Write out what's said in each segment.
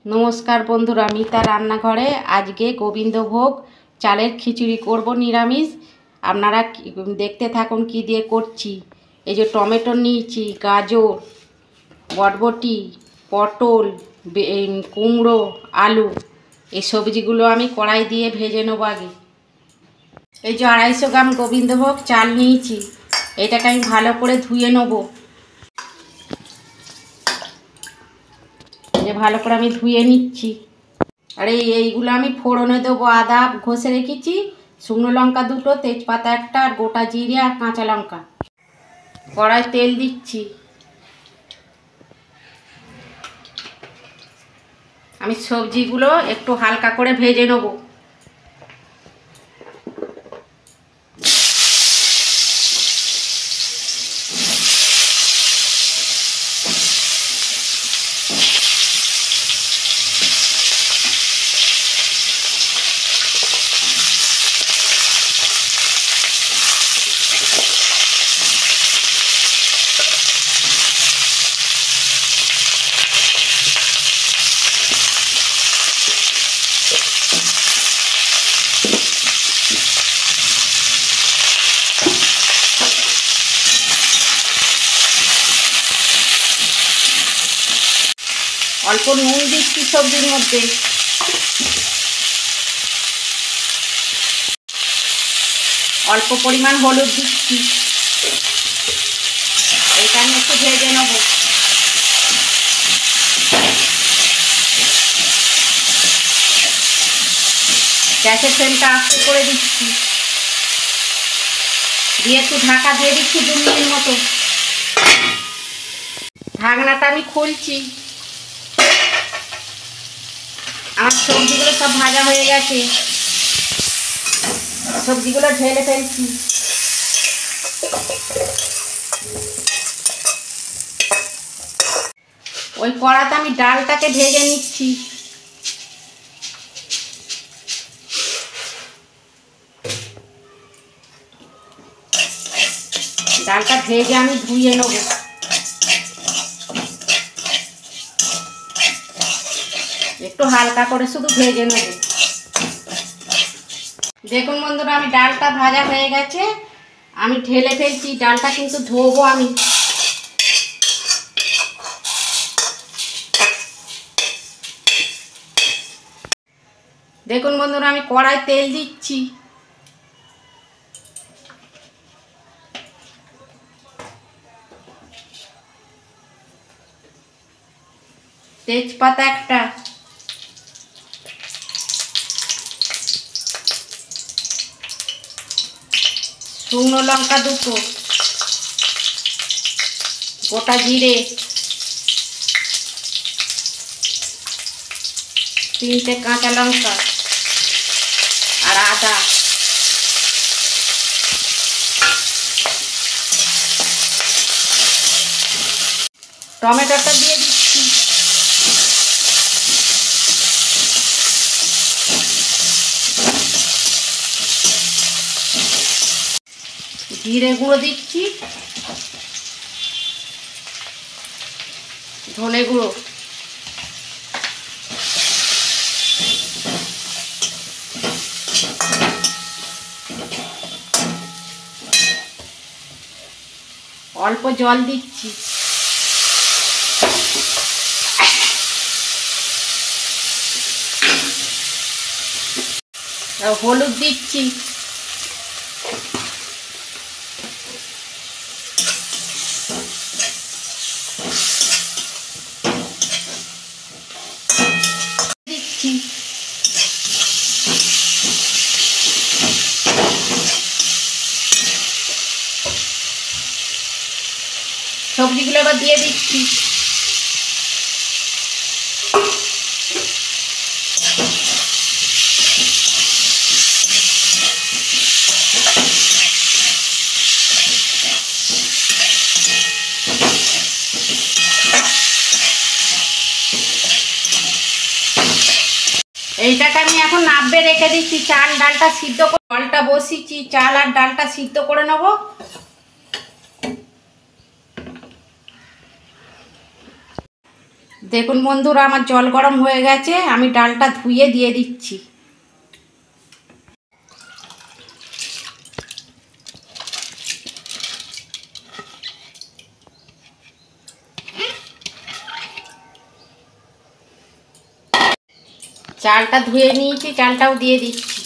নমস্কার বন্ধুরা, মিতা রান্নাঘরে আজকে গোবিন্দভোগ চালের খিচুড়ি করব নিরামিষ। আপনারা দেখতে থাকুন কি দিয়ে করছি। এই যে টমেটো নিয়েছি, গাজর, বরবটি, পটল, কুমড়ো, আলু, এই সবজিগুলো আমি কড়াই দিয়ে ভেজে নেব আগে। এই যে 250 গ্রাম গোবিন্দভোগ চাল নিয়েছি, এটাকে আমি ভালো করে ধুয়ে নেব। যে ভালো করে আমি ধুয়ে নিচ্ছি। আর এইগুলো আমি ফোড়নে দেবো। আদা ঘষে রেখেছি, শুকনো লঙ্কা 2টো, তেজপাতা 1টা, আর গোটা জিরে আর কাঁচা লঙ্কা। কড়াই তেল দিচ্ছি। আমি সবজিগুলো একটু হালকা করে ভেজে নেব। অল্প নুন দিচ্ছি সবজির মধ্যে। অল্প পরিমাণ হলুদ দিচ্ছি। এটা আমি একটু ভেজে নেব। গ্যাসের ফ্লেমটা আস্তে করে দিচ্ছি, দিয়ে একটু ঢাকা দিয়ে দিচ্ছি 2 মিনিট মতো। ঢাকনাটা আমি খুলছি। আমার সবজিগুলো সব ভাজা হয়ে গেছে, সবজিগুলো ঢেলে ফেলছি। ওই কড়াতে আমি ডালটাকে ভেজে নিচ্ছি। ডালটা ভেজে আমি ধুয়ে নেব। একটু হালকা করে শুধু ভেজে নেব। দেখুন বন্ধুরা, আমি ডালটা ভাজা হয়ে গেছে, আমি ঢেলে ফেলছি। ডালটা কিন্তু ধোবো আমি। দেখুন বন্ধুরা, আমি কড়াই তেল দিচ্ছি। তেজপাতা 1টা, শুকনো লঙ্কা 2টো, গোটা জিরে 3টে, কাঁচা লঙ্কা আর আদা। টমেটোটা দিয়ে দিচ্ছি। জিরে গুঁড়ো দিচ্ছি, ধনে গুঁড়ো, অল্প জল দিচ্ছি। হলুদ দিচ্ছি। দিচ্ছি সবজিগুলো এবার দিয়ে দিচ্ছি। এইটাকে আমি এখন নাববে রেখে দিচ্ছি। চাল ডালটা সিদ্ধ করে জলটা বসিয়েছি, চাল আর ডালটা সিদ্ধ করে নেব। দেখুন বন্ধুরা, আমার জল গরম হয়ে গেছে, আমি ডালটা ধুয়ে দিয়ে দিচ্ছি। চালটা ধুয়ে নিয়েছি, চালটাও দিয়ে দিচ্ছি।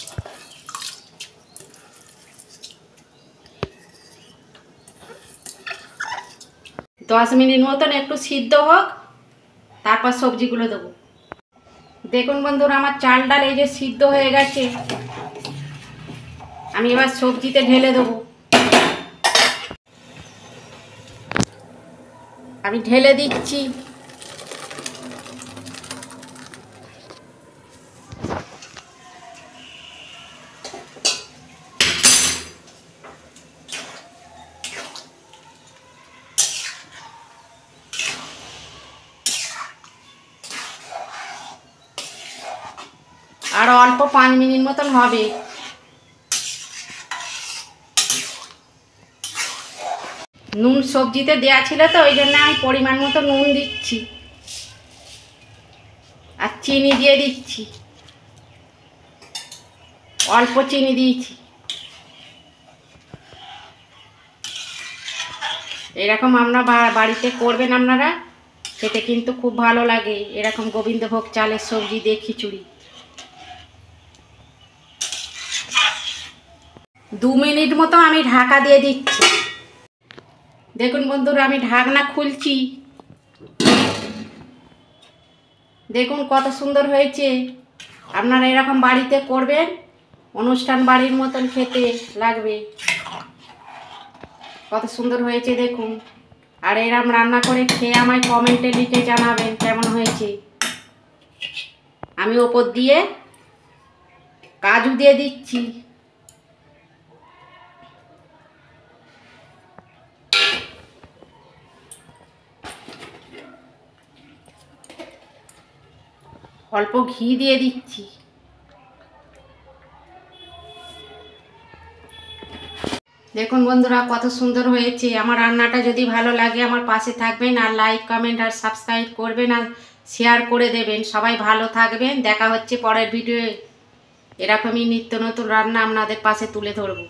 দশ মিনিট মতন একটু সিদ্ধ হোক, তারপর সবজিগুলো দেবো। দেখুন বন্ধুরা, আমার চাল ডাল এই যে সিদ্ধ হয়ে গেছে, আমি এবার সবজিতে ঢেলে দেবো। আমি ঢেলে দিচ্ছি। আর অল্প 5 মিনিট মতন হবে। নুন সবজিতে দেওয়া ছিল তো, ওই জন্য আমি পরিমাণ মতো নুন দিচ্ছি, আর চিনি দিয়ে দিচ্ছি, অল্প চিনি দিয়েছি। এরকম আমরা বাড়িতে করবেন আপনারা, খেতে কিন্তু খুব ভালো লাগে এরকম গোবিন্দভোগ চালের সবজি দিয়ে খিচুড়ি। 2 মিনিট মতো আমি ঢাকা দিয়ে দিচ্ছি। দেখুন বন্ধুরা, আমি ঢাকনা খুলছি। দেখুন কত সুন্দর হয়েছে। আপনারা এরকম বাড়িতে করবেন, অনুষ্ঠান বাড়ির মতন খেতে লাগবে। কত সুন্দর হয়েছে দেখুন। আর এরকম রান্না করে খেয়ে আমায় কমেন্টে লিখে জানাবেন কেমন হয়েছে। আমি ওপর দিয়ে কাজু দিয়ে দিচ্ছি। অল্প ঘি দিয়ে দিচ্ছি। দেখুন বন্ধুরা, কত সুন্দর হয়েছে। আমার রান্নাটা যদি ভালো লাগে আমার পাশে থাকবেন, আর লাইক কমেন্ট আর সাবস্ক্রাইব করবেন, আর শেয়ার করে দেবেন। সবাই ভালো থাকবেন। দেখা হচ্ছে পরের ভিডিওয়ে। এরকমই নিত্য নতুন রান্না আপনাদের পাশে তুলে ধরবো।